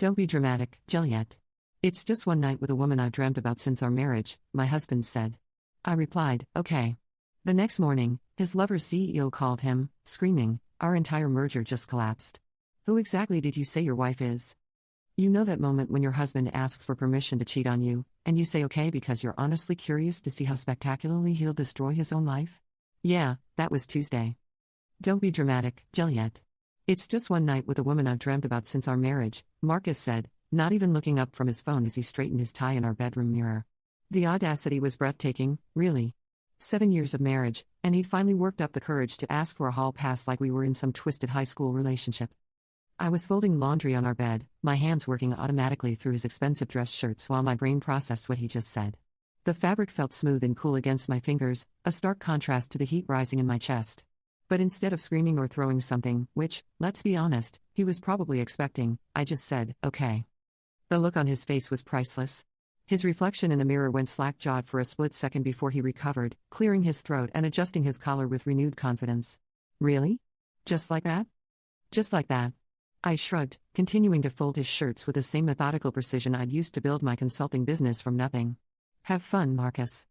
Don't be dramatic, Julliette. It's just one night with a woman I've dreamt about since our marriage, my husband said. I replied, okay. The next morning, his lover's CEO called him, screaming, our entire merger just collapsed. Who exactly did you say your wife is? You know that moment when your husband asks for permission to cheat on you, and you say okay because you're honestly curious to see how spectacularly he'll destroy his own life? Yeah, that was Tuesday. Don't be dramatic, Julliette. It's just one night with a woman I've dreamt about since our marriage, Marcus said, not even looking up from his phone as he straightened his tie in our bedroom mirror. The audacity was breathtaking, really. 7 years of marriage, and he'd finally worked up the courage to ask for a hall pass like we were in some twisted high school relationship. I was folding laundry on our bed, my hands working automatically through his expensive dress shirts while my brain processed what he just said. The fabric felt smooth and cool against my fingers, a stark contrast to the heat rising in my chest. But instead of screaming or throwing something, which, let's be honest, he was probably expecting, I just said, okay. The look on his face was priceless. His reflection in the mirror went slack-jawed for a split second before he recovered, clearing his throat and adjusting his collar with renewed confidence. Really? Just like that? Just like that. I shrugged, continuing to fold his shirts with the same methodical precision I'd used to build my consulting business from nothing. Have fun, Marcus.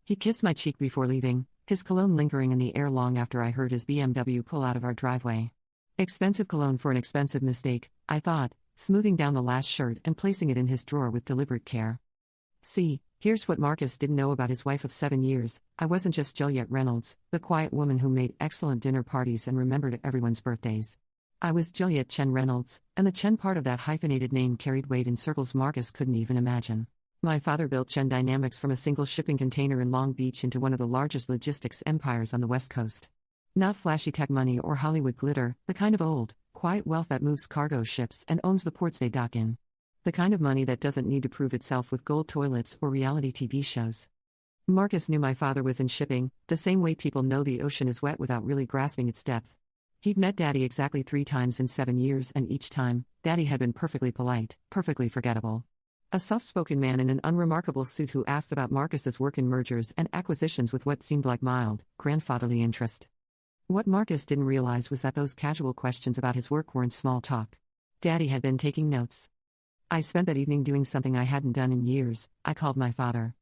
He kissed my cheek before leaving, his cologne lingering in the air long after I heard his BMW pull out of our driveway. Expensive cologne for an expensive mistake, I thought, smoothing down the last shirt and placing it in his drawer with deliberate care. See, here's what Marcus didn't know about his wife of 7 years. I wasn't just Julliette Reynolds, the quiet woman who made excellent dinner parties and remembered everyone's birthdays. I was Julliette Chen Reynolds, and the Chen part of that hyphenated name carried weight in circles Marcus couldn't even imagine. My father built Chen Dynamics from a single shipping container in Long Beach into one of the largest logistics empires on the West Coast. Not flashy tech money or Hollywood glitter, the kind of old, quiet wealth that moves cargo ships and owns the ports they dock in. The kind of money that doesn't need to prove itself with gold toilets or reality TV shows. Marcus knew my father was in shipping, the same way people know the ocean is wet without really grasping its depth. He'd met Daddy exactly 3 times in 7 years, and each time, Daddy had been perfectly polite, perfectly forgettable. A soft-spoken man in an unremarkable suit who asked about Marcus's work in mergers and acquisitions with what seemed like mild, grandfatherly interest. What Marcus didn't realize was that those casual questions about his work weren't small talk. Daddy had been taking notes. I spent that evening doing something I hadn't done in years. I called my father.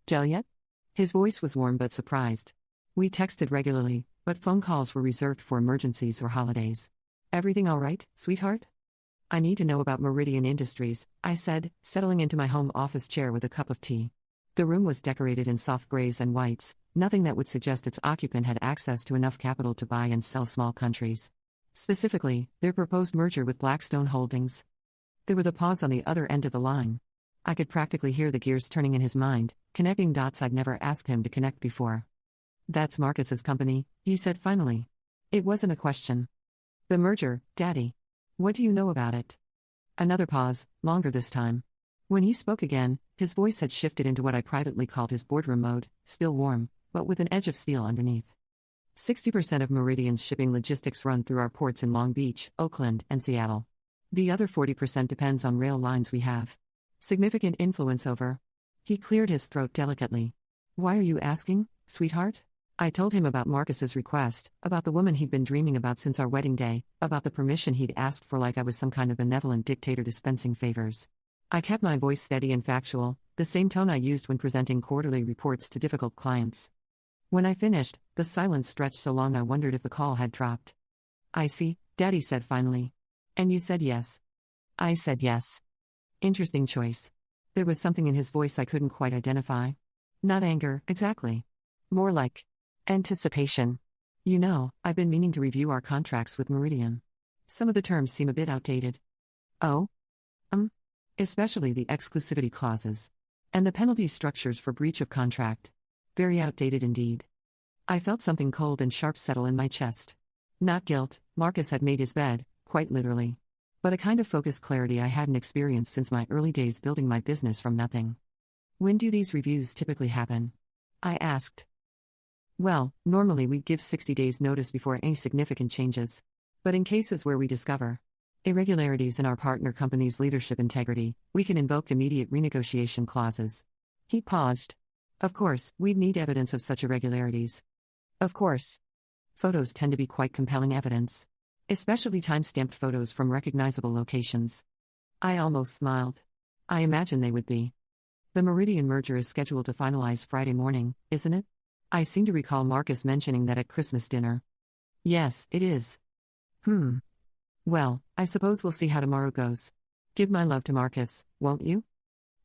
Julliette? His voice was warm but surprised. We texted regularly, but phone calls were reserved for emergencies or holidays. Everything all right, sweetheart? I need to know about Meridian Industries, I said, settling into my home office chair with a cup of tea. The room was decorated in soft grays and whites, nothing that would suggest its occupant had access to enough capital to buy and sell small countries. Specifically, their proposed merger with Blackstone Holdings. There was a pause on the other end of the line. I could practically hear the gears turning in his mind, connecting dots I'd never asked him to connect before. That's Marcus's company, he said finally. It wasn't a question. The merger, Daddy. What do you know about it? Another pause, longer this time. When he spoke again, his voice had shifted into what I privately called his boardroom mode, still warm, but with an edge of steel underneath. 60% of Meridian's shipping logistics run through our ports in Long Beach, Oakland, and Seattle. The other 40% depends on rail lines we have significant influence over. He cleared his throat delicately. Why are you asking, sweetheart? I told him about Marcus's request, about the woman he'd been dreaming about since our wedding day, about the permission he'd asked for like I was some kind of benevolent dictator dispensing favors. I kept my voice steady and factual, the same tone I used when presenting quarterly reports to difficult clients. When I finished, the silence stretched so long I wondered if the call had dropped. I see, Daddy said finally. And you said yes. I said yes. Interesting choice. There was something in his voice I couldn't quite identify. Not anger, exactly. More like anticipation. You know, I've been meaning to review our contracts with Meridian. Some of the terms seem a bit outdated. Oh? Especially the exclusivity clauses. And the penalty structures for breach of contract. Very outdated indeed. I felt something cold and sharp settle in my chest. Not guilt, Marcus had made his bed, quite literally. But a kind of focused clarity I hadn't experienced since my early days building my business from nothing. When do these reviews typically happen? I asked. Well, normally we'd give 60 days notice before any significant changes. But in cases where we discover irregularities in our partner company's leadership integrity, we can invoke immediate renegotiation clauses. He paused. Of course, we'd need evidence of such irregularities. Of course. Photos tend to be quite compelling evidence. Especially time-stamped photos from recognizable locations. I almost smiled. I imagine they would be. The Meridian merger is scheduled to finalize Friday morning, isn't it? I seem to recall Marcus mentioning that at Christmas dinner. Yes, it is. Well, I suppose we'll see how tomorrow goes. Give my love to Marcus, won't you?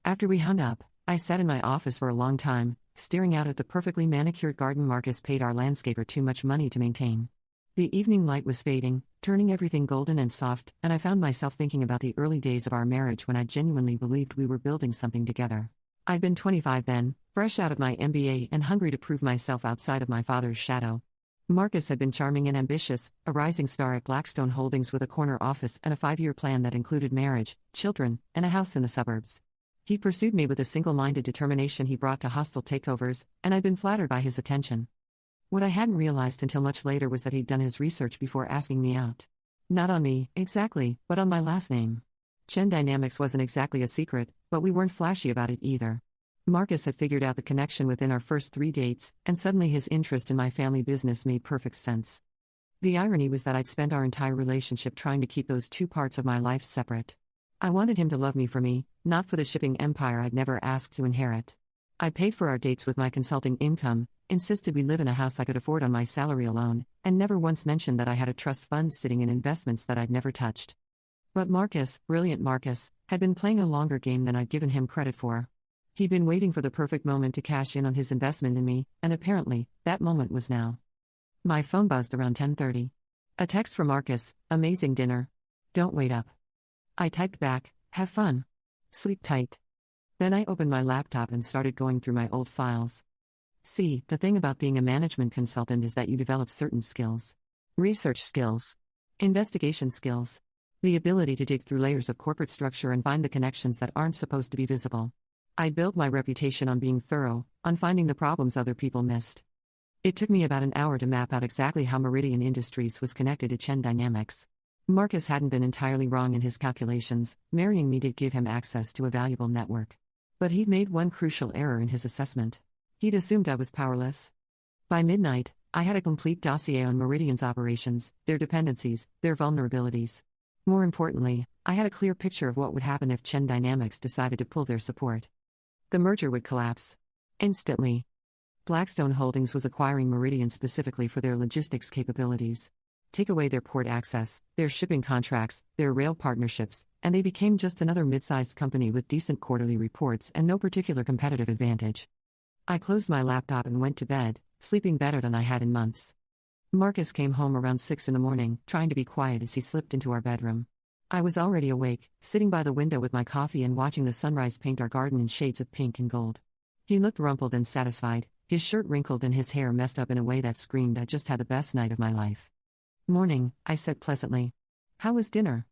After we hung up, I sat in my office for a long time, staring out at the perfectly manicured garden Marcus paid our landscaper too much money to maintain. The evening light was fading, turning everything golden and soft, and I found myself thinking about the early days of our marriage when I genuinely believed we were building something together. I'd been 25 then, fresh out of my MBA and hungry to prove myself outside of my father's shadow. Marcus had been charming and ambitious, a rising star at Blackstone Holdings with a corner office and a 5-year plan that included marriage, children, and a house in the suburbs. He pursued me with a single-minded determination he brought to hostile takeovers, and I'd been flattered by his attention. What I hadn't realized until much later was that he'd done his research before asking me out. Not on me, exactly, but on my last name. Chen Dynamics wasn't exactly a secret, but we weren't flashy about it either. Marcus had figured out the connection within our first 3 dates, and suddenly his interest in my family business made perfect sense. The irony was that I'd spent our entire relationship trying to keep those two parts of my life separate. I wanted him to love me for me, not for the shipping empire I'd never asked to inherit. I paid for our dates with my consulting income, insisted we live in a house I could afford on my salary alone, and never once mentioned that I had a trust fund sitting in investments that I'd never touched. But Marcus, brilliant Marcus, had been playing a longer game than I'd given him credit for. He'd been waiting for the perfect moment to cash in on his investment in me, and apparently, that moment was now. My phone buzzed around 10:30. A text from Marcus, amazing dinner. Don't wait up. I typed back, have fun. Sleep tight. Then I opened my laptop and started going through my old files. See, the thing about being a management consultant is that you develop certain skills. Research skills. Investigation skills. The ability to dig through layers of corporate structure and find the connections that aren't supposed to be visible. I built my reputation on being thorough, on finding the problems other people missed. It took me about an hour to map out exactly how Meridian Industries was connected to Chen Dynamics. Marcus hadn't been entirely wrong in his calculations. Marrying me did give him access to a valuable network. But he'd made one crucial error in his assessment. He'd assumed I was powerless. By midnight, I had a complete dossier on Meridian's operations, their dependencies, their vulnerabilities. More importantly, I had a clear picture of what would happen if Chen Dynamics decided to pull their support. The merger would collapse. Instantly. Blackstone Holdings was acquiring Meridian specifically for their logistics capabilities. Take away their port access, their shipping contracts, their rail partnerships, and they became just another mid-sized company with decent quarterly reports and no particular competitive advantage. I closed my laptop and went to bed, sleeping better than I had in months. Marcus came home around 6 in the morning, trying to be quiet as he slipped into our bedroom. I was already awake, sitting by the window with my coffee and watching the sunrise paint our garden in shades of pink and gold. He looked rumpled and satisfied, his shirt wrinkled and his hair messed up in a way that screamed I just had the best night of my life. Morning, I said pleasantly. How was dinner?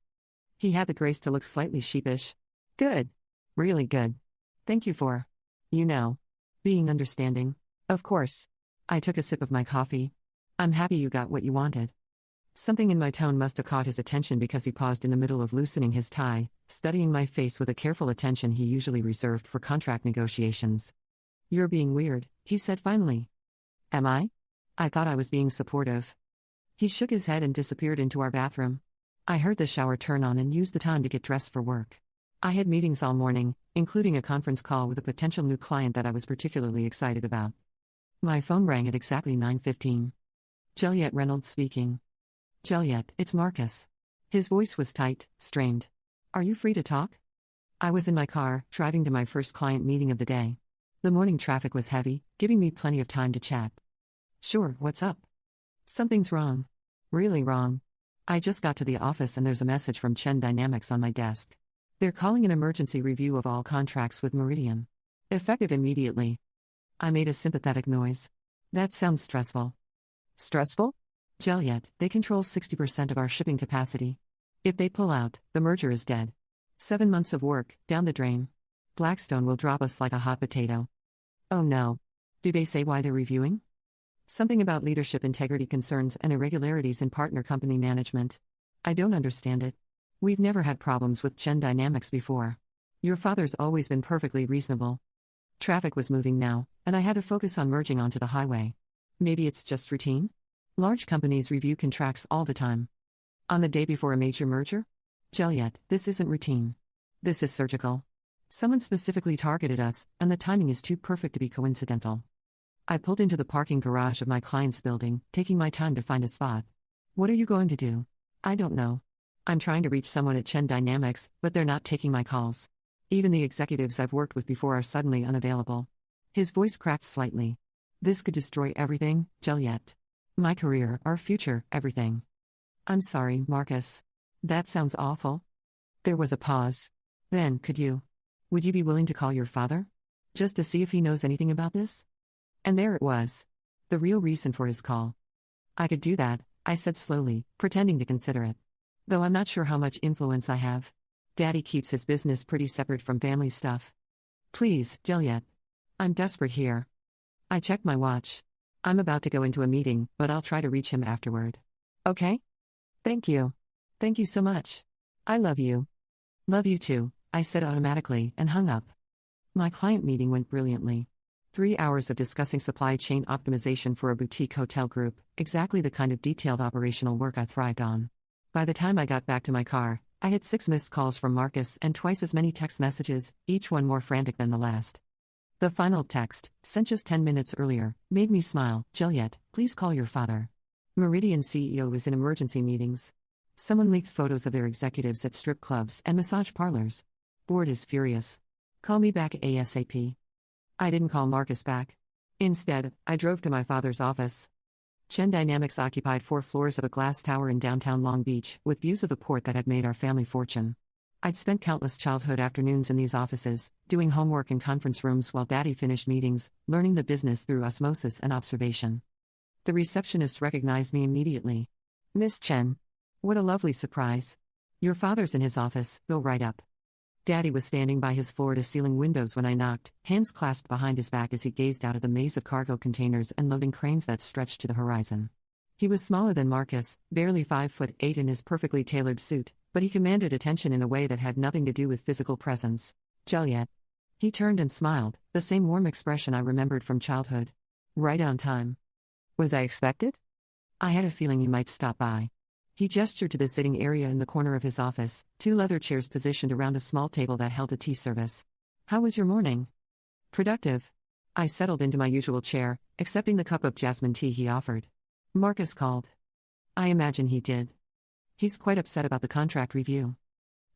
He had the grace to look slightly sheepish. Good. Really good. Thank you for, being understanding. Of course. I took a sip of my coffee. I'm happy you got what you wanted. Something in my tone must have caught his attention because he paused in the middle of loosening his tie, studying my face with a careful attention he usually reserved for contract negotiations. You're being weird, he said finally. Am I? I thought I was being supportive. He shook his head and disappeared into our bathroom. I heard the shower turn on and used the time to get dressed for work. I had meetings all morning, including a conference call with a potential new client that I was particularly excited about. My phone rang at exactly 9:15. Julliette Reynolds speaking. Julliette, it's Marcus. His voice was tight, strained. Are you free to talk? I was in my car, driving to my first client meeting of the day. The morning traffic was heavy, giving me plenty of time to chat. Sure, what's up? Something's wrong. Really wrong. I just got to the office and there's a message from Chen Dynamics on my desk. They're calling an emergency review of all contracts with Meridian. Effective immediately. I made a sympathetic noise. That sounds stressful. Stressful? Julliette, they control 60% of our shipping capacity. If they pull out, the merger is dead. 7 months of work, down the drain. Blackstone will drop us like a hot potato. Oh no. Do they say why they're reviewing? Something about leadership integrity concerns and irregularities in partner company management. I don't understand it. We've never had problems with Chen Dynamics before. Your father's always been perfectly reasonable. Traffic was moving now, and I had to focus on merging onto the highway. Maybe it's just routine? Large companies review contracts all the time. On the day before a major merger? Julliette, this isn't routine. This is surgical. Someone specifically targeted us, and the timing is too perfect to be coincidental. I pulled into the parking garage of my client's building, taking my time to find a spot. What are you going to do? I don't know. I'm trying to reach someone at Chen Dynamics, but they're not taking my calls. Even the executives I've worked with before are suddenly unavailable. His voice cracked slightly. This could destroy everything, Julliette. My career, our future, everything. I'm sorry, Marcus. That sounds awful. There was a pause. Then, would you be willing to call your father? Just to see if he knows anything about this? And there it was. The real reason for his call. I could do that, I said slowly, pretending to consider it. Though I'm not sure how much influence I have. Daddy keeps his business pretty separate from family stuff. Please, Julliette. I'm desperate here. I checked my watch. I'm about to go into a meeting, but I'll try to reach him afterward. Okay? Thank you. Thank you so much. I love you. Love you too, I said automatically, and hung up. My client meeting went brilliantly. 3 hours of discussing supply chain optimization for a boutique hotel group, exactly the kind of detailed operational work I thrived on. By the time I got back to my car, I had 6 missed calls from Marcus and twice as many text messages, each one more frantic than the last. The final text, sent just 10 minutes earlier, made me smile. Julliette, please call your father. Meridian CEO is in emergency meetings. Someone leaked photos of their executives at strip clubs and massage parlors. Board is furious. Call me back ASAP. I didn't call Marcus back. Instead, I drove to my father's office. Chen Dynamics occupied 4 floors of a glass tower in downtown Long Beach, with views of the port that had made our family fortune. I'd spent countless childhood afternoons in these offices, doing homework in conference rooms while Daddy finished meetings, learning the business through osmosis and observation. The receptionist recognized me immediately. Miss Chen. What a lovely surprise. Your father's in his office, go right up. Daddy was standing by his floor-to-ceiling windows when I knocked, hands clasped behind his back as he gazed out at the maze of cargo containers and loading cranes that stretched to the horizon. He was smaller than Marcus, barely 5'8" in his perfectly tailored suit, but he commanded attention in a way that had nothing to do with physical presence. Julliette. He turned and smiled, the same warm expression I remembered from childhood. Right on time. Was I expected? I had a feeling you might stop by. He gestured to the sitting area in the corner of his office, 2 leather chairs positioned around a small table that held a tea service. How was your morning? Productive. I settled into my usual chair, accepting the cup of jasmine tea he offered. Marcus called. I imagine he did. He's quite upset about the contract review.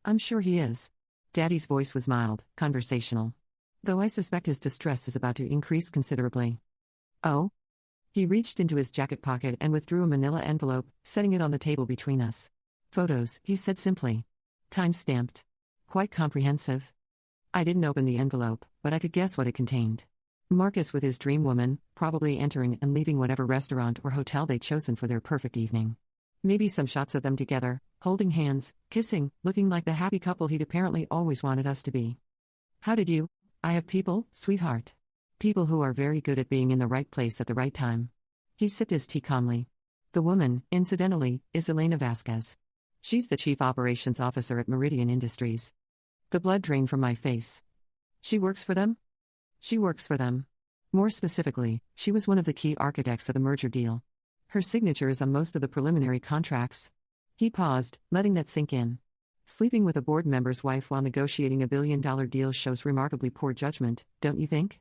I'm sure he is. Daddy's voice was mild, conversational. Though I suspect his distress is about to increase considerably. Oh? He reached into his jacket pocket and withdrew a manila envelope, setting it on the table between us. Photos, he said simply. Time-stamped. Quite comprehensive. I didn't open the envelope, but I could guess what it contained. Marcus with his dream woman, probably entering and leaving whatever restaurant or hotel they'd chosen for their perfect evening. Maybe some shots of them together, holding hands, kissing, looking like the happy couple he'd apparently always wanted us to be. How did you? I have people, sweetheart. People who are very good at being in the right place at the right time. He sipped his tea calmly. The woman, incidentally, is Elena Vasquez. She's the chief operations officer at Meridian Industries. The blood drained from my face. She works for them? She works for them. More specifically, she was one of the key architects of the merger deal. Her signature is on most of the preliminary contracts. He paused, letting that sink in. Sleeping with a board member's wife while negotiating a billion-dollar deal shows remarkably poor judgment, don't you think?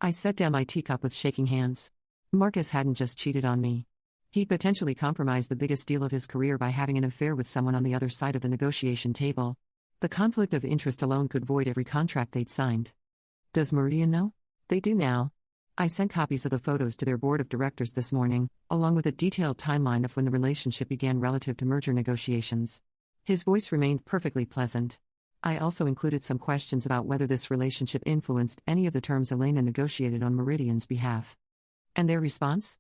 I set down my teacup with shaking hands. Marcus hadn't just cheated on me. He potentially compromised the biggest deal of his career by having an affair with someone on the other side of the negotiation table. The conflict of interest alone could void every contract they'd signed. Does Meridian know? They do now. I sent copies of the photos to their board of directors this morning, along with a detailed timeline of when the relationship began relative to merger negotiations. His voice remained perfectly pleasant. I also included some questions about whether this relationship influenced any of the terms Elena negotiated on Meridian's behalf. And their response?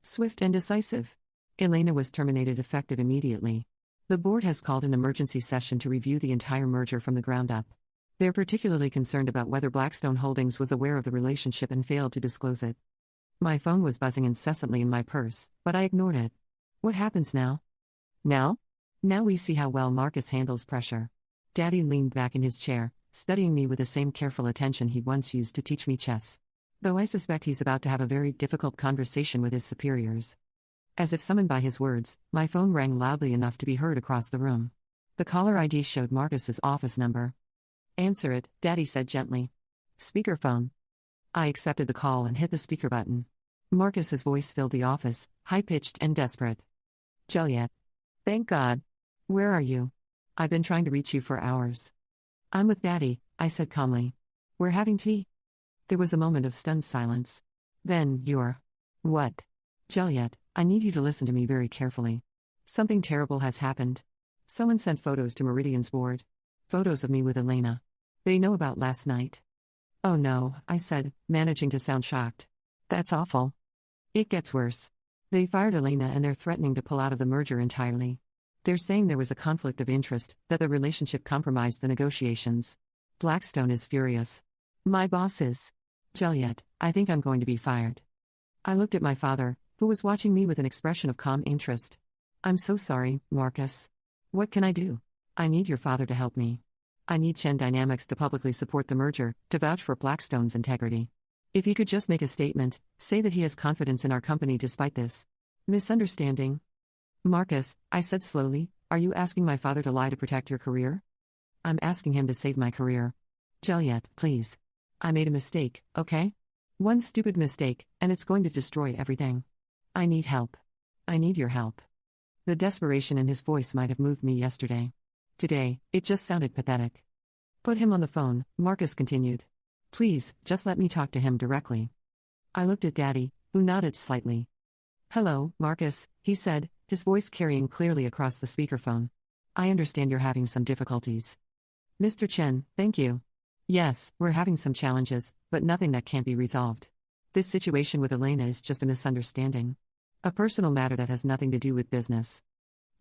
Swift and decisive. Elena was terminated effective immediately. The board has called an emergency session to review the entire merger from the ground up. They're particularly concerned about whether Blackstone Holdings was aware of the relationship and failed to disclose it. My phone was buzzing incessantly in my purse, but I ignored it. What happens now? Now? Now we see how well Marcus handles pressure. Daddy leaned back in his chair, studying me with the same careful attention he'd once used to teach me chess. Though I suspect he's about to have a very difficult conversation with his superiors. As if summoned by his words, my phone rang loudly enough to be heard across the room. The caller ID showed Marcus's office number. Answer it, Daddy said gently. Speakerphone. I accepted the call and hit the speaker button. Marcus's voice filled the office, high-pitched and desperate. Julliette. Thank God. Where are you? I've been trying to reach you for hours. I'm with Daddy, I said calmly. We're having tea. There was a moment of stunned silence. Then, you're... What? Julliette, I need you to listen to me very carefully. Something terrible has happened. Someone sent photos to Meridian's board. Photos of me with Elena. They know about last night. Oh no, I said, managing to sound shocked. That's awful. It gets worse. They fired Elena and they're threatening to pull out of the merger entirely. They're saying there was a conflict of interest, that the relationship compromised the negotiations. Blackstone is furious. My boss is. Julliette, I think I'm going to be fired. I looked at my father, who was watching me with an expression of calm interest. I'm so sorry, Marcus. What can I do? I need your father to help me. I need Chen Dynamics to publicly support the merger, to vouch for Blackstone's integrity. If he could just make a statement, say that he has confidence in our company despite this misunderstanding. Marcus, I said slowly, are you asking my father to lie to protect your career? I'm asking him to save my career. Julliette, please. I made a mistake, okay? One stupid mistake, and it's going to destroy everything. I need help. I need your help. The desperation in his voice might have moved me yesterday. Today, it just sounded pathetic. Put him on the phone, Marcus continued. Please, just let me talk to him directly. I looked at Daddy, who nodded slightly. Hello, Marcus, he said, his voice carrying clearly across the speakerphone. I understand you're having some difficulties. Mr. Chen, thank you. Yes, we're having some challenges, but nothing that can't be resolved. This situation with Elena is just a misunderstanding. A personal matter that has nothing to do with business.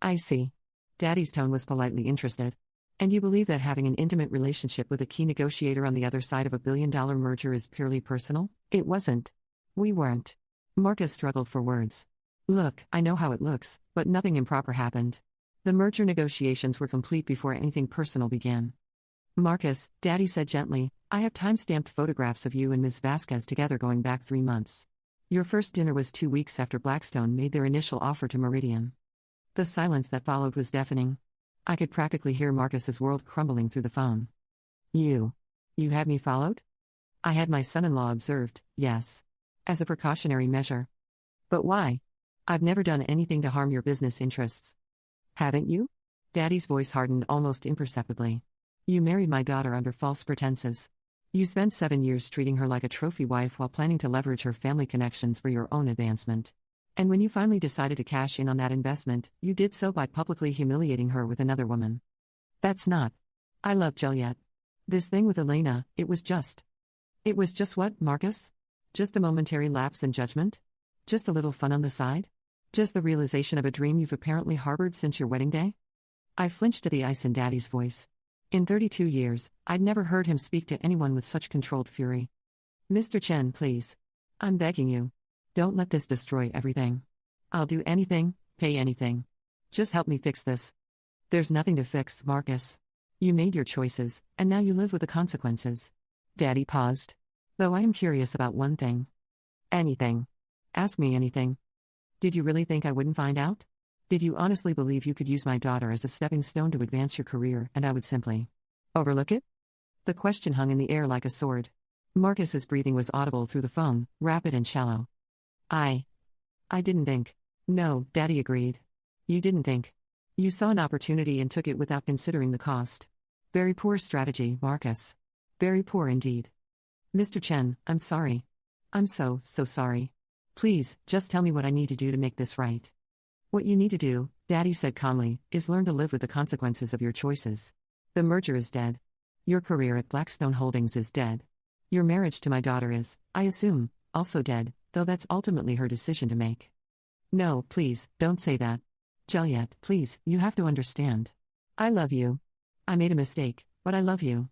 I see. Daddy's tone was politely interested. And you believe that having an intimate relationship with a key negotiator on the other side of a billion-dollar merger is purely personal? It wasn't. We weren't. Marcus struggled for words. Look, I know how it looks, but nothing improper happened. The merger negotiations were complete before anything personal began. Marcus, Daddy said gently, I have time-stamped photographs of you and Ms. Vasquez together going back 3 months. Your first dinner was 2 weeks after Blackstone made their initial offer to Meridian. The silence that followed was deafening. I could practically hear Marcus's world crumbling through the phone. You had me followed? I had my son-in-law observed, yes. As a precautionary measure. But why? I've never done anything to harm your business interests. Haven't you? Daddy's voice hardened almost imperceptibly. You married my daughter under false pretenses. You spent 7 years treating her like a trophy wife while planning to leverage her family connections for your own advancement. And when you finally decided to cash in on that investment, you did so by publicly humiliating her with another woman. That's not. I love Julliette. This thing with Elena, it was just. It was just what, Marcus? Just a momentary lapse in judgment? Just a little fun on the side? Just the realization of a dream you've apparently harbored since your wedding day? I flinched to the ice in Daddy's voice. In 32 years, I'd never heard him speak to anyone with such controlled fury. Mr. Chen, please. I'm begging you. Don't let this destroy everything. I'll do anything, pay anything. Just help me fix this. There's nothing to fix, Marcus. You made your choices, and now you live with the consequences. Daddy paused. Though I am curious about one thing. Anything. Ask me anything. Did you really think I wouldn't find out? Did you honestly believe you could use my daughter as a stepping stone to advance your career and I would simply overlook it? The question hung in the air like a sword. Marcus's breathing was audible through the phone, rapid and shallow. I didn't think. No, Daddy agreed. You didn't think. You saw an opportunity and took it without considering the cost. Very poor strategy, Marcus. Very poor indeed. Mr. Chen, I'm sorry. I'm so sorry. Please, just tell me what I need to do to make this right. What you need to do, Daddy said calmly, is learn to live with the consequences of your choices. The merger is dead. Your career at Blackstone Holdings is dead. Your marriage to my daughter is, I assume, also dead, though that's ultimately her decision to make. No, please, don't say that. Julliette, please, you have to understand. I love you. I made a mistake, but I love you.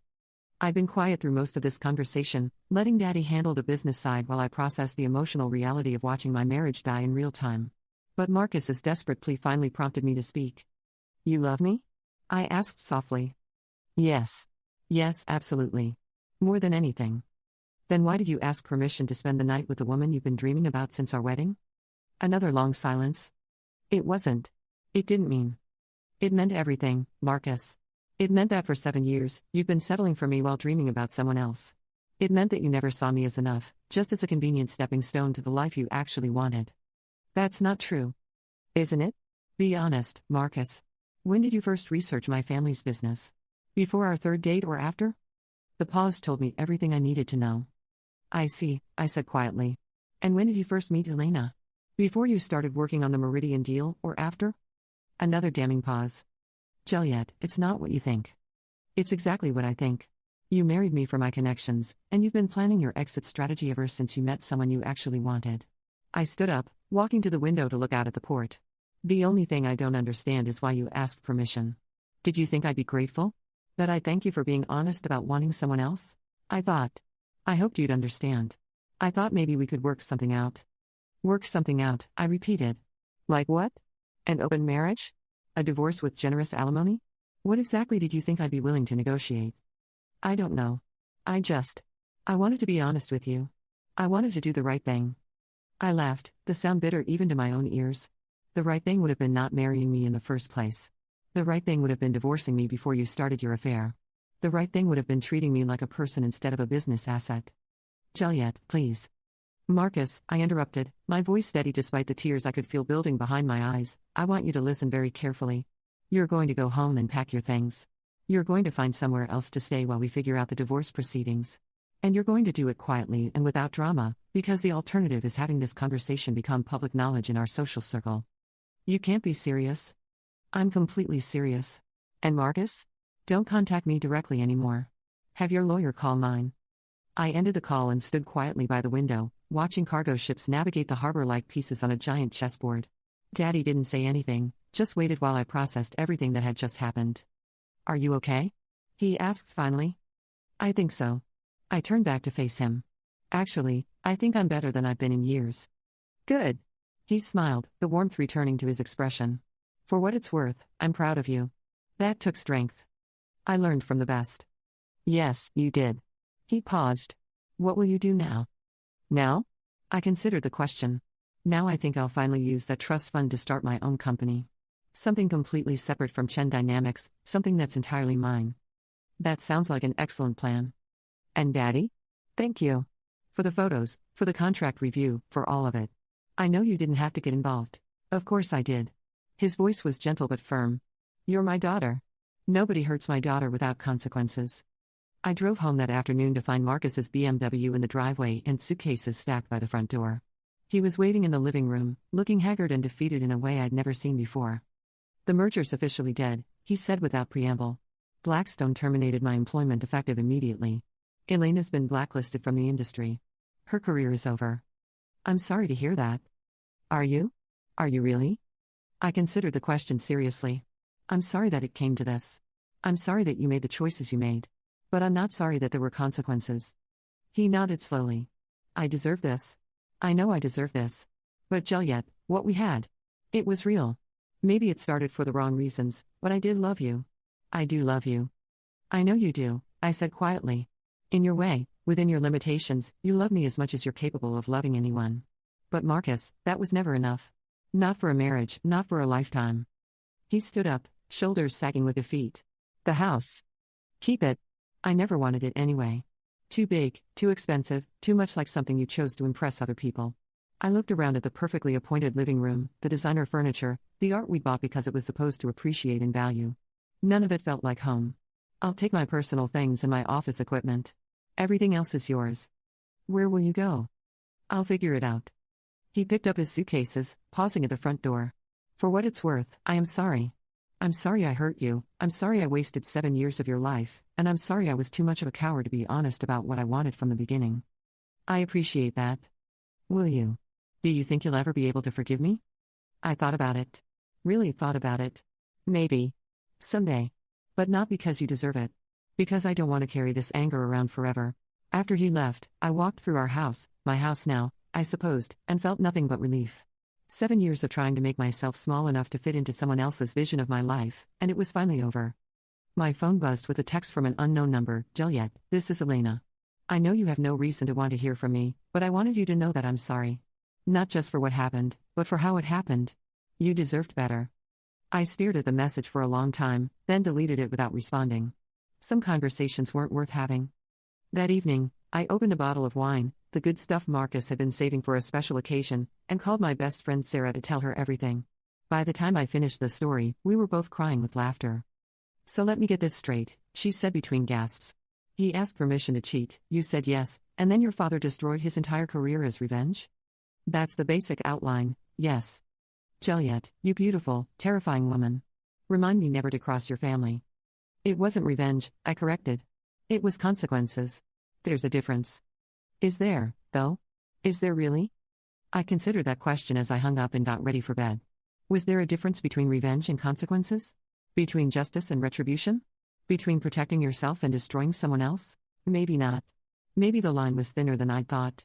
I've been quiet through most of this conversation, letting Daddy handle the business side while I process the emotional reality of watching my marriage die in real time. But Marcus's desperate plea finally prompted me to speak. You love me? I asked softly. Yes. Yes, absolutely. More than anything. Then why did you ask permission to spend the night with the woman you've been dreaming about since our wedding? Another long silence. It wasn't. It didn't mean. It meant everything, Marcus. It meant that for 7 years, you've been settling for me while dreaming about someone else. It meant that you never saw me as enough, just as a convenient stepping stone to the life you actually wanted. That's not true. Isn't it? Be honest, Marcus. When did you first research my family's business? Before our third date or after? The pause told me everything I needed to know. I see, I said quietly. And when did you first meet Elena? Before you started working on the Meridian deal, or after? Another damning pause. Julliette, it's not what you think. It's exactly what I think. You married me for my connections, and you've been planning your exit strategy ever since you met someone you actually wanted. I stood up, walking to the window to look out at the port. The only thing I don't understand is why you asked permission. Did you think I'd be grateful? That I'd thank you for being honest about wanting someone else? I hoped you'd understand. I thought maybe we could work something out. Work something out, I repeated. Like what? An open marriage? A divorce with generous alimony? What exactly did you think I'd be willing to negotiate? I don't know. I wanted to be honest with you. I wanted to do the right thing. I laughed, the sound bitter even to my own ears. The right thing would have been not marrying me in the first place. The right thing would have been divorcing me before you started your affair. The right thing would have been treating me like a person instead of a business asset. Julliette, please. Marcus, I interrupted, my voice steady despite the tears I could feel building behind my eyes. I want you to listen very carefully. You're going to go home and pack your things. You're going to find somewhere else to stay while we figure out the divorce proceedings. And you're going to do it quietly and without drama, because the alternative is having this conversation become public knowledge in our social circle. You can't be serious. I'm completely serious. And Marcus? Don't contact me directly anymore. Have your lawyer call mine. I ended the call and stood quietly by the window, watching cargo ships navigate the harbor like pieces on a giant chessboard. Daddy didn't say anything, just waited while I processed everything that had just happened. Are you okay? He asked finally. I think so. I turned back to face him. Actually, I think I'm better than I've been in years. Good. He smiled, the warmth returning to his expression. For what it's worth, I'm proud of you. That took strength. I learned from the best. Yes, you did. He paused. What will you do now? Now? I considered the question. Now I think I'll finally use that trust fund to start my own company. Something completely separate from Chen Dynamics, something that's entirely mine. That sounds like an excellent plan. And Daddy? Thank you. For the photos, for the contract review, for all of it. I know you didn't have to get involved. Of course I did. His voice was gentle but firm. You're my daughter. Nobody hurts my daughter without consequences. I drove home that afternoon to find Marcus's BMW in the driveway and suitcases stacked by the front door. He was waiting in the living room, looking haggard and defeated in a way I'd never seen before. The merger's officially dead, he said without preamble. Blackstone terminated my employment effective immediately. Elena's been blacklisted from the industry. Her career is over. I'm sorry to hear that. Are you? Are you really? I considered the question seriously. I'm sorry that it came to this. I'm sorry that you made the choices you made. But I'm not sorry that there were consequences. He nodded slowly. I deserve this. I know I deserve this. But Julliette, what we had. It was real. Maybe it started for the wrong reasons, but I did love you. I do love you. I know you do, I said quietly. In your way, within your limitations, you love me as much as you're capable of loving anyone. But Marcus, that was never enough. Not for a marriage, not for a lifetime. He stood up, shoulders sagging with defeat. The house. Keep it. I never wanted it anyway. Too big, too expensive, too much like something you chose to impress other people. I looked around at the perfectly appointed living room, the designer furniture, the art we bought because it was supposed to appreciate in value. None of it felt like home. I'll take my personal things and my office equipment. Everything else is yours. Where will you go? I'll figure it out. He picked up his suitcases, pausing at the front door. For what it's worth, I am sorry. I'm sorry I hurt you, I'm sorry I wasted 7 years of your life, and I'm sorry I was too much of a coward to be honest about what I wanted from the beginning. I appreciate that. Will you? Do you think you'll ever be able to forgive me? I thought about it. Really thought about it. Maybe. Someday. But not because you deserve it. Because I don't want to carry this anger around forever. After he left, I walked through our house, my house now, I supposed, and felt nothing but relief. 7 years of trying to make myself small enough to fit into someone else's vision of my life, and it was finally over. My phone buzzed with a text from an unknown number. Julliette, this is Elena. I know you have no reason to want to hear from me, but I wanted you to know that I'm sorry. Not just for what happened, but for how it happened. You deserved better. I stared at the message for a long time, then deleted it without responding. Some conversations weren't worth having. That evening, I opened a bottle of wine, the good stuff Marcus had been saving for a special occasion, and called my best friend Sarah to tell her everything. By the time I finished the story, we were both crying with laughter. "So let me get this straight," she said between gasps. "He asked permission to cheat, you said yes, and then your father destroyed his entire career as revenge?" "That's the basic outline, yes." "Julliette, you beautiful, terrifying woman. Remind me never to cross your family." "It wasn't revenge," I corrected. "It was consequences. There's a difference." "Is there, though? Is there really?" I considered that question as I hung up and got ready for bed. Was there a difference between revenge and consequences? Between justice and retribution? Between protecting yourself and destroying someone else? Maybe not. Maybe the line was thinner than I'd thought.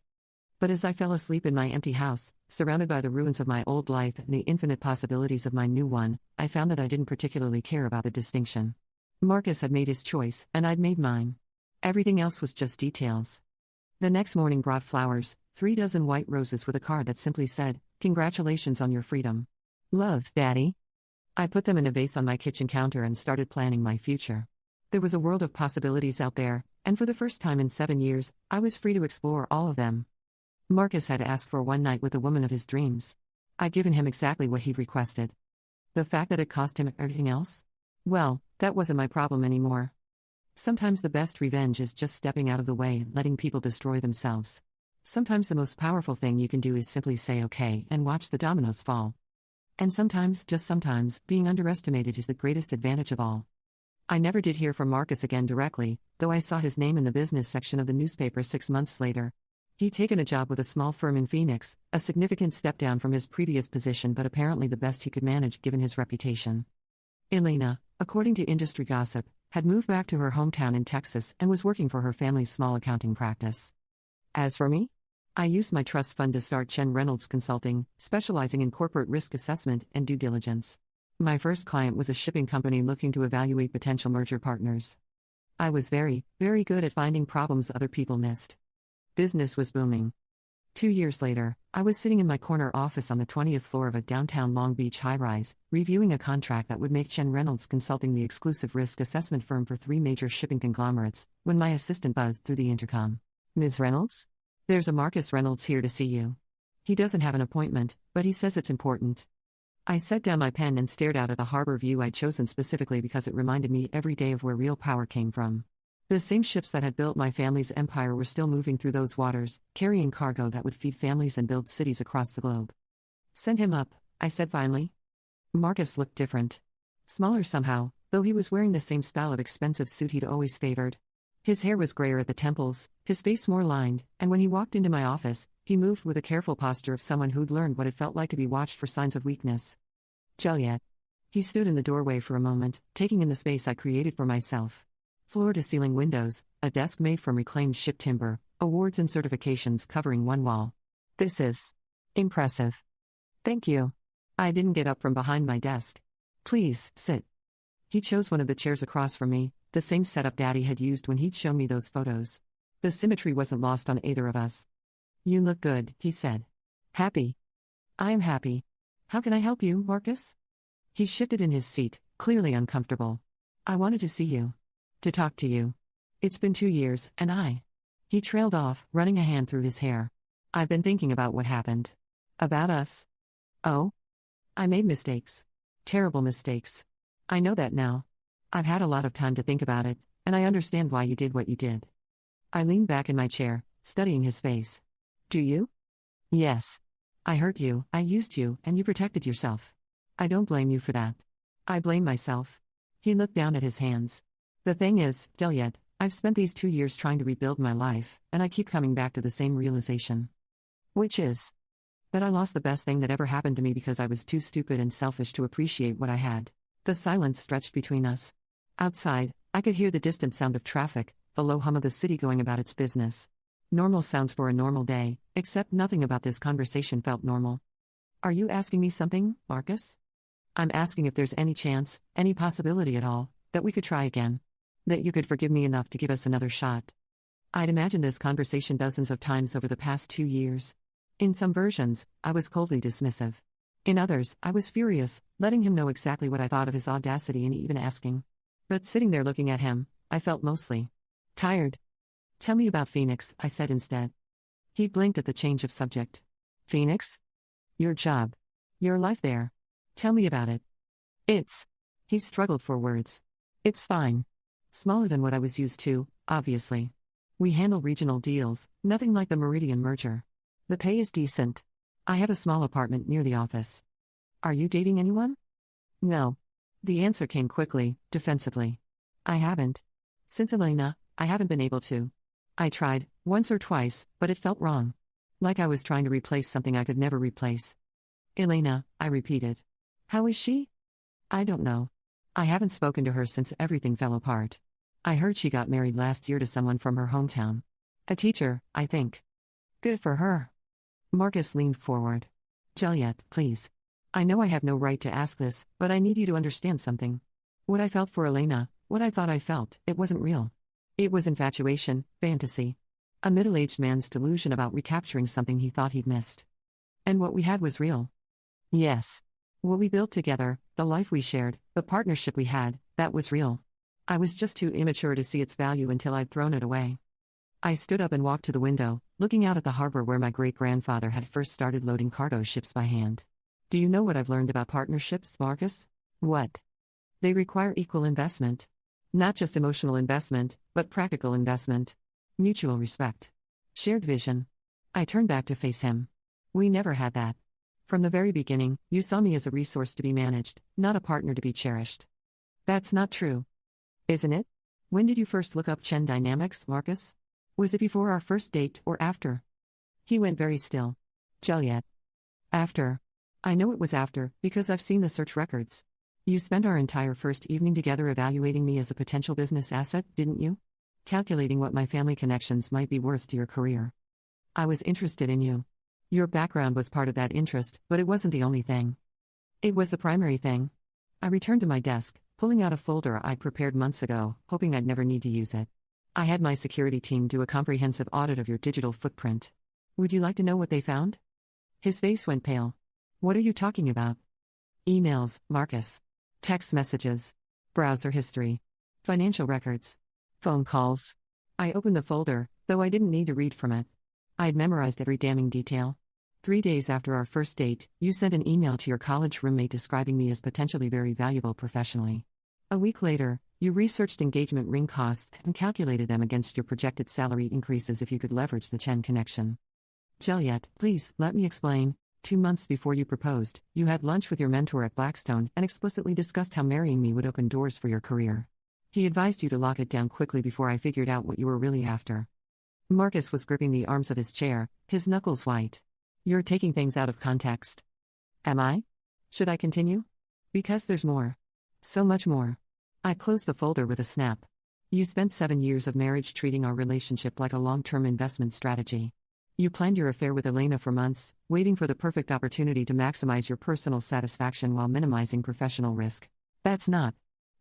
But as I fell asleep in my empty house, surrounded by the ruins of my old life and the infinite possibilities of my new one, I found that I didn't particularly care about the distinction. Marcus had made his choice, and I'd made mine. Everything else was just details. The next morning brought flowers, 3 dozen white roses with a card that simply said, "Congratulations on your freedom. Love, Daddy." I put them in a vase on my kitchen counter and started planning my future. There was a world of possibilities out there, and for the first time in 7 years, I was free to explore all of them. Marcus had asked for one night with the woman of his dreams. I'd given him exactly what he'd requested. The fact that it cost him everything else? Well, that wasn't my problem anymore. Sometimes the best revenge is just stepping out of the way and letting people destroy themselves. Sometimes the most powerful thing you can do is simply say okay and watch the dominoes fall. And sometimes, just sometimes, being underestimated is the greatest advantage of all. I never did hear from Marcus again directly, though I saw his name in the business section of the newspaper 6 months later. He'd taken a job with a small firm in Phoenix, a significant step down from his previous position but apparently the best he could manage given his reputation. Elena, according to industry gossip, had moved back to her hometown in Texas and was working for her family's small accounting practice. As for me? I used my trust fund to start Jen Reynolds Consulting, specializing in corporate risk assessment and due diligence. My first client was a shipping company looking to evaluate potential merger partners. I was very, very good at finding problems other people missed. Business was booming. 2 years later, I was sitting in my corner office on the 20th floor of a downtown Long Beach high-rise, reviewing a contract that would make Jen Reynolds Consulting the exclusive risk assessment firm for 3 major shipping conglomerates, when my assistant buzzed through the intercom. "Ms. Reynolds? There's a Marcus Reynolds here to see you. He doesn't have an appointment, but he says it's important." I set down my pen and stared out at the harbor view I'd chosen specifically because it reminded me every day of where real power came from. The same ships that had built my family's empire were still moving through those waters, carrying cargo that would feed families and build cities across the globe. "Send him up," I said finally. Marcus looked different. Smaller somehow, though he was wearing the same style of expensive suit he'd always favored. His hair was grayer at the temples, his face more lined, and when he walked into my office, he moved with a careful posture of someone who'd learned what it felt like to be watched for signs of weakness. "Julliette." He stood in the doorway for a moment, taking in the space I created for myself. Floor-to-ceiling windows, a desk made from reclaimed ship timber, awards and certifications covering one wall. "This is impressive." "Thank you." I didn't get up from behind my desk. "Please, sit." He chose one of the chairs across from me, the same setup Daddy had used when he'd shown me those photos. The symmetry wasn't lost on either of us. "You look good," he said. "Happy?" "I am happy. How can I help you, Marcus?" He shifted in his seat, clearly uncomfortable. "I wanted to see you. To talk to you. It's been 2 years, and I..." He trailed off, running a hand through his hair. "I've been thinking about what happened. About us." "Oh? I made mistakes. Terrible mistakes. I know that now. I've had a lot of time to think about it, and I understand why you did what you did." I leaned back in my chair, studying his face. "Do you?" "Yes. I hurt you, I used you, and you protected yourself. I don't blame you for that. I blame myself." He looked down at his hands. "The thing is, Julliette, I've spent these 2 years trying to rebuild my life, and I keep coming back to the same realization. Which is that I lost the best thing that ever happened to me because I was too stupid and selfish to appreciate what I had." The silence stretched between us. Outside, I could hear the distant sound of traffic, the low hum of the city going about its business. Normal sounds for a normal day, except nothing about this conversation felt normal. "Are you asking me something, Marcus?" "I'm asking if there's any chance, any possibility at all, that we could try again. That you could forgive me enough to give us another shot." I'd imagined this conversation dozens of times over the past 2 years. In some versions, I was coldly dismissive. In others, I was furious, letting him know exactly what I thought of his audacity and even asking. But sitting there looking at him, I felt mostly tired. Tell me about Phoenix, I said instead. He blinked at the change of subject. Phoenix? Your job. Your life there. Tell me about it. He struggled for words. It's fine. Smaller than what I was used to, obviously. We handle regional deals, nothing like the Meridian merger. The pay is decent. I have a small apartment near the office. Are you dating anyone? No. The answer came quickly, defensively. I haven't. Since Elena, I haven't been able to. I tried, once or twice, but it felt wrong. Like I was trying to replace something I could never replace. Elena, I repeated. How is she? I don't know. I haven't spoken to her since everything fell apart. I heard she got married last year to someone from her hometown. A teacher, I think. Good for her. Marcus leaned forward. Julliette, please. I know I have no right to ask this, but I need you to understand something. What I felt for Elena, what I thought I felt, it wasn't real. It was infatuation, fantasy. A middle-aged man's delusion about recapturing something he thought he'd missed. And what we had was real. Yes. What we built together, the life we shared, the partnership we had, that was real. I was just too immature to see its value until I'd thrown it away. I stood up and walked to the window, looking out at the harbor where my great-grandfather had first started loading cargo ships by hand. Do you know what I've learned about partnerships, Marcus? What? They require equal investment. Not just emotional investment, but practical investment. Mutual respect. Shared vision. I turned back to face him. We never had that. From the very beginning, you saw me as a resource to be managed, not a partner to be cherished. That's not true. Isn't it? When did you first look up Chen dynamics, Marcus? Was it before our first date or after? He went very still. Julliette. After. I know it was after, because I've seen the search records. You spent our entire first evening together evaluating me as a potential business asset, didn't you? Calculating what my family connections might be worth to your career. I was interested in you. Your background was part of that interest, but it wasn't the only thing. It was the primary thing. I returned to my desk, pulling out a folder I'd prepared months ago, hoping I'd never need to use it. I had my security team do a comprehensive audit of your digital footprint. Would you like to know what they found? His face went pale. What are you talking about? Emails, Marcus. Text messages. Browser history. Financial records. Phone calls. I opened the folder, though I didn't need to read from it. I'd memorized every damning detail. 3 days after our first date, you sent an email to your college roommate describing me as potentially very valuable professionally. A week later, you researched engagement ring costs and calculated them against your projected salary increases if you could leverage the Chen connection. Julliette, please, let me explain. 2 months before you proposed, you had lunch with your mentor at Blackstone and explicitly discussed how marrying me would open doors for your career. He advised you to lock it down quickly before I figured out what you were really after. Marcus was gripping the arms of his chair, his knuckles white. You're taking things out of context. Am I? Should I continue? Because there's more. So much more. I closed the folder with a snap. You spent 7 years of marriage treating our relationship like a long-term investment strategy. You planned your affair with Elena for months, waiting for the perfect opportunity to maximize your personal satisfaction while minimizing professional risk. That's not.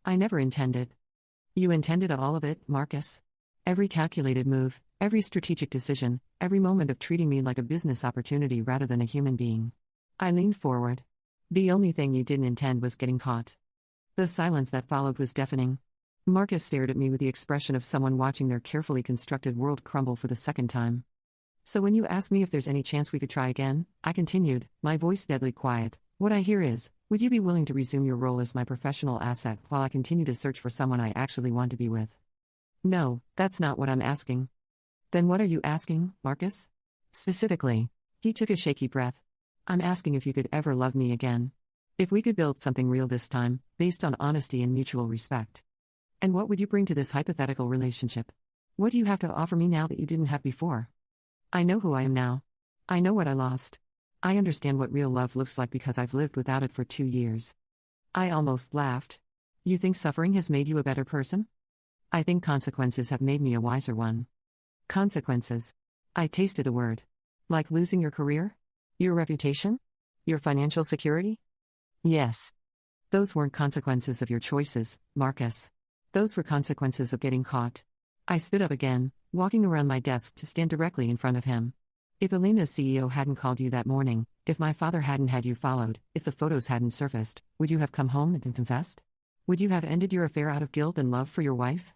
I never intended. You intended all of it, Marcus. Every calculated move, every strategic decision, every moment of treating me like a business opportunity rather than a human being. I leaned forward. The only thing you didn't intend was getting caught. The silence that followed was deafening. Marcus stared at me with the expression of someone watching their carefully constructed world crumble for the second time. So when you asked me if there's any chance we could try again, I continued, my voice deadly quiet, what I hear is, would you be willing to resume your role as my professional asset while I continue to search for someone I actually want to be with? No, that's not what I'm asking. Then what are you asking, Marcus? Specifically. He took a shaky breath. I'm asking if you could ever love me again. If we could build something real this time, based on honesty and mutual respect. And what would you bring to this hypothetical relationship? What do you have to offer me now that you didn't have before? I know who I am now. I know what I lost. I understand what real love looks like because I've lived without it for 2 years. I almost laughed. You think suffering has made you a better person? I think consequences have made me a wiser one. Consequences. I tasted the word. Like losing your career? Your reputation? Your financial security? Yes. Those weren't consequences of your choices, Marcus. Those were consequences of getting caught. I stood up again, walking around my desk to stand directly in front of him. If Elena's CEO hadn't called you that morning, If my father hadn't had you followed, if the photos hadn't surfaced, would you have come home and confessed? Would you have ended your affair out of guilt and love for your wife?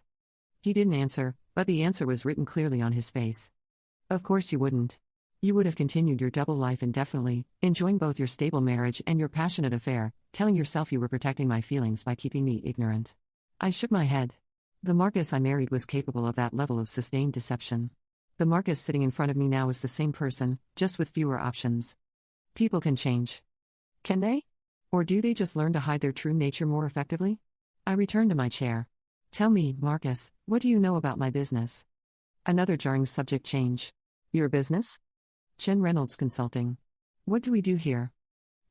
He didn't answer, but the answer was written clearly on his face. Of course you wouldn't. You would have continued your double life indefinitely, enjoying both your stable marriage and your passionate affair, telling yourself you were protecting my feelings by keeping me ignorant. I shook my head. The Marcus I married was capable of that level of sustained deception. The Marcus sitting in front of me now is the same person, just with fewer options. People can change. Can they? Or do they just learn to hide their true nature more effectively? I returned to my chair. Tell me, Marcus, what do you know about my business? Another jarring subject change. Your business? Chen Reynolds Consulting. What do we do here?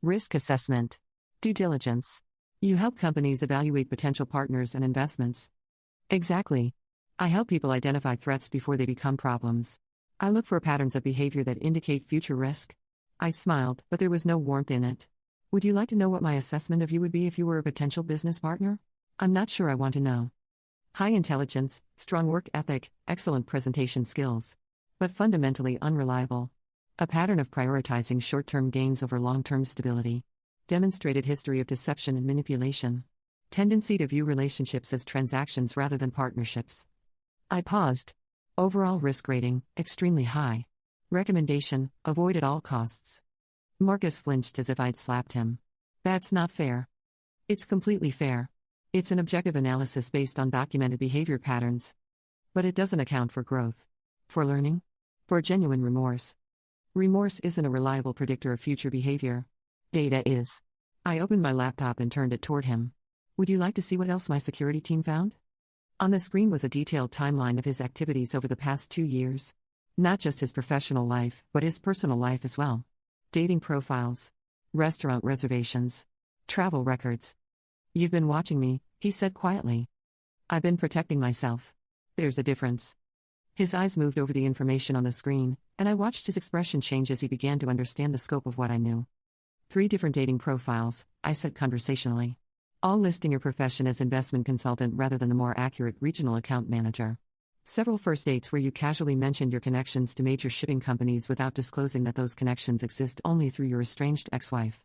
Risk assessment. Due diligence. You help companies evaluate potential partners and investments. Exactly. I help people identify threats before they become problems. I look for patterns of behavior that indicate future risk. I smiled, but there was no warmth in it. Would you like to know what my assessment of you would be if you were a potential business partner? I'm not sure I want to know. High intelligence, strong work ethic, excellent presentation skills. But fundamentally unreliable. A pattern of prioritizing short-term gains over long-term stability. Demonstrated history of deception and manipulation. Tendency to view relationships as transactions rather than partnerships. I paused. Overall risk rating, extremely high. Recommendation, avoid at all costs. Marcus flinched as if I'd slapped him. That's not fair. It's completely fair. It's an objective analysis based on documented behavior patterns. But it doesn't account for growth. For learning? For genuine remorse. Remorse isn't a reliable predictor of future behavior. Data is. I opened my laptop and turned it toward him. Would you like to see what else my security team found? On the screen was a detailed timeline of his activities over the past 2 years. Not just his professional life, but his personal life as well. Dating profiles. Restaurant reservations. Travel records. You've been watching me, he said quietly. I've been protecting myself. There's a difference. His eyes moved over the information on the screen, and I watched his expression change as he began to understand the scope of what I knew. 3 different dating profiles, I said conversationally. All listing your profession as investment consultant rather than the more accurate regional account manager. Several first dates where you casually mentioned your connections to major shipping companies without disclosing that those connections exist only through your estranged ex-wife.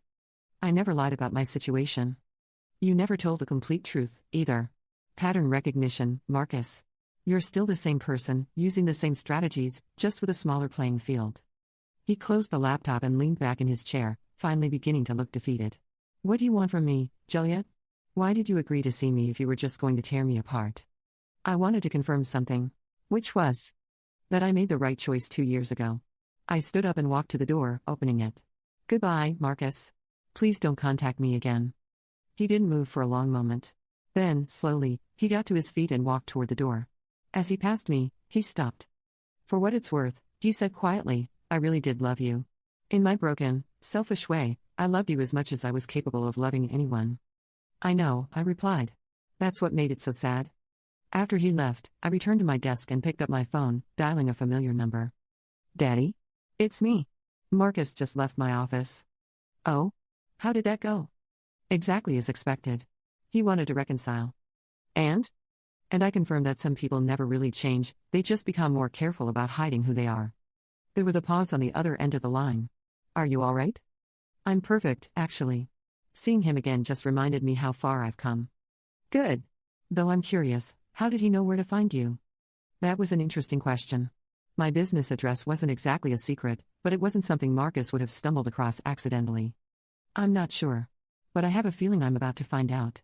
I never lied about my situation. You never told the complete truth, either. Pattern recognition, Marcus. You're still the same person, using the same strategies, just with a smaller playing field. He closed the laptop and leaned back in his chair, finally beginning to look defeated. What do you want from me, Julliette? Why did you agree to see me if you were just going to tear me apart? I wanted to confirm something. Which was? That I made the right choice 2 years ago. I stood up and walked to the door, opening it. Goodbye, Marcus. Please don't contact me again. He didn't move for a long moment. Then, slowly, he got to his feet and walked toward the door. As he passed me, he stopped. For what it's worth, he said quietly, I really did love you. In my broken, selfish way, I loved you as much as I was capable of loving anyone. I know, I replied. That's what made it so sad. After he left, I returned to my desk and picked up my phone, dialing a familiar number. Daddy? It's me. Marcus just left my office. Oh? How did that go? Exactly as expected. He wanted to reconcile. And? And I confirmed that some people never really change, they just become more careful about hiding who they are. There was a pause on the other end of the line. Are you all right? I'm perfect, actually. Seeing him again just reminded me how far I've come. Good. Though I'm curious, how did he know where to find you? That was an interesting question. My business address wasn't exactly a secret, but it wasn't something Marcus would have stumbled across accidentally. I'm not sure. But I have a feeling I'm about to find out.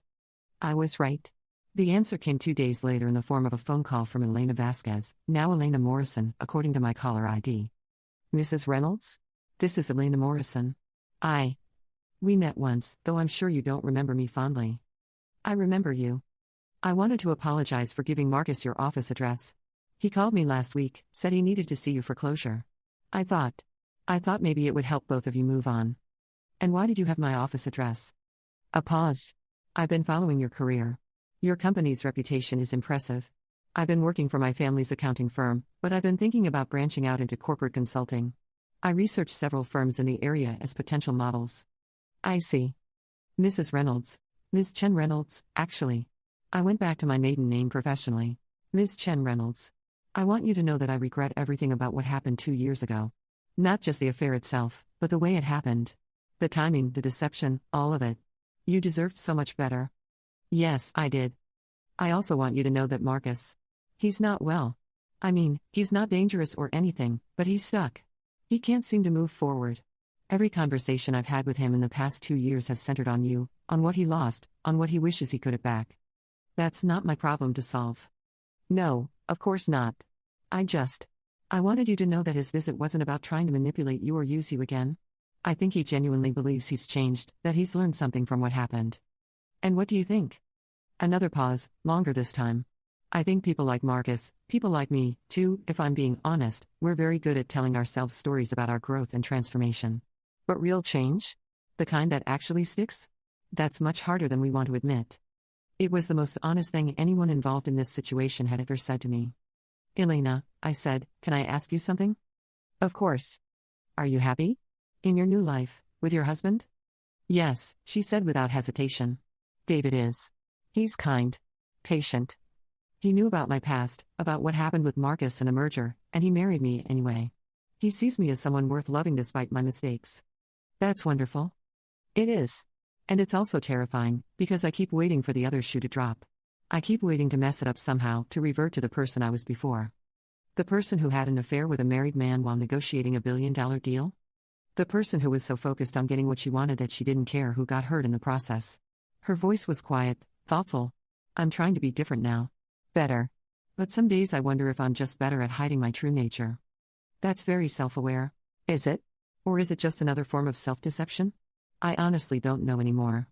I was right. The answer came 2 days later in the form of a phone call from Elena Vasquez, now Elena Morrison, according to my caller ID. Mrs. Reynolds? This is Elena Morrison. We met once, though I'm sure you don't remember me fondly. I remember you. I wanted to apologize for giving Marcus your office address. He called me last week, said he needed to see you for closure. I thought maybe it would help both of you move on. And why did you have my office address? A pause. I've been following your career. Your company's reputation is impressive. I've been working for my family's accounting firm, but I've been thinking about branching out into corporate consulting. I researched several firms in the area as potential models. I see. Mrs. Reynolds. Ms. Chen Reynolds, actually. I went back to my maiden name professionally. Ms. Chen Reynolds. I want you to know that I regret everything about what happened 2 years ago. Not just the affair itself, but the way it happened. The timing, the deception, all of it. You deserved so much better. Yes, I did. I also want you to know that Marcus. He's not well. I mean, he's not dangerous or anything, but he's stuck. He can't seem to move forward. Every conversation I've had with him in the past 2 years has centered on you, on what he lost, on what he wishes he could have back. That's not my problem to solve. No, of course not. I wanted you to know that his visit wasn't about trying to manipulate you or use you again. I think he genuinely believes he's changed, that he's learned something from what happened. And what do you think? Another pause, longer this time. I think people like Marcus, people like me, too, if I'm being honest, we're very good at telling ourselves stories about our growth and transformation. But real change? The kind that actually sticks? That's much harder than we want to admit. It was the most honest thing anyone involved in this situation had ever said to me. Elena, I said, can I ask you something? Of course. Are you happy? In your new life, with your husband? Yes, she said without hesitation. David is. He's kind. Patient. He knew about my past, about what happened with Marcus and the merger, and he married me anyway. He sees me as someone worth loving despite my mistakes. That's wonderful. It is. And it's also terrifying, because I keep waiting for the other shoe to drop. I keep waiting to mess it up somehow, to revert to the person I was before. The person who had an affair with a married man while negotiating a billion-dollar deal? The person who was so focused on getting what she wanted that she didn't care who got hurt in the process. Her voice was quiet, thoughtful. I'm trying to be different now. Better. But some days I wonder if I'm just better at hiding my true nature. That's very self-aware. Is it? Or is it just another form of self-deception? I honestly don't know anymore.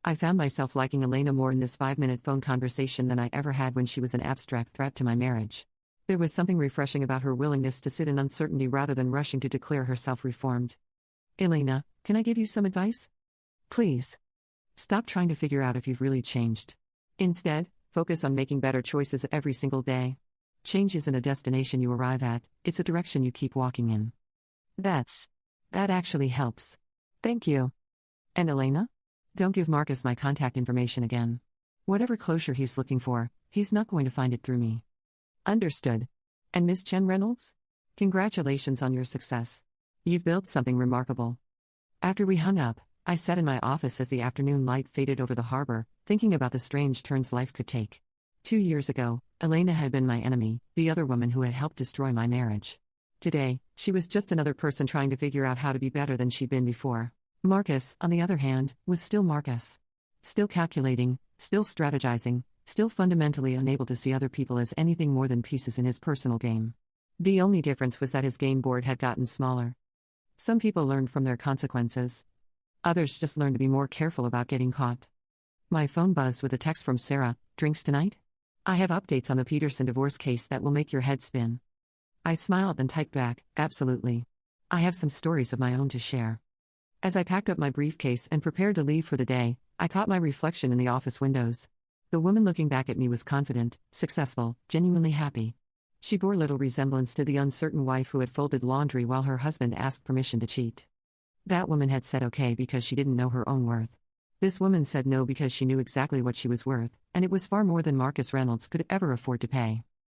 I found myself liking Elena more in this 5-minute phone conversation than I ever had when she was an abstract threat to my marriage. There was something refreshing about her willingness to sit in uncertainty rather than rushing to declare herself reformed. Elena, can I give you some advice? Please. Stop trying to figure out if you've really changed. Instead, focus on making better choices every single day. Change isn't a destination you arrive at, it's a direction you keep walking in. That actually helps. Thank you. And Elena? Don't give Marcus my contact information again. Whatever closure he's looking for, he's not going to find it through me. Understood. And Miss Chen Reynolds? Congratulations on your success. You've built something remarkable. After we hung up, I sat in my office as the afternoon light faded over the harbor, thinking about the strange turns life could take. 2 years ago, Elena had been my enemy, the other woman who had helped destroy my marriage. Today, she was just another person trying to figure out how to be better than she'd been before. Marcus, on the other hand, was still Marcus. Still calculating, still strategizing, still fundamentally unable to see other people as anything more than pieces in his personal game. The only difference was that his game board had gotten smaller. Some people learned from their consequences. Others just learned to be more careful about getting caught. My phone buzzed with a text from Sarah. Drinks tonight? I have updates on the Peterson divorce case that will make your head spin. I smiled and typed back, absolutely. I have some stories of my own to share. As I packed up my briefcase and prepared to leave for the day, I caught my reflection in the office windows. The woman looking back at me was confident, successful, genuinely happy. She bore little resemblance to the uncertain wife who had folded laundry while her husband asked permission to cheat. That woman had said okay because she didn't know her own worth. This woman said no because she knew exactly what she was worth, and it was far more than Marcus Reynolds could ever afford to pay.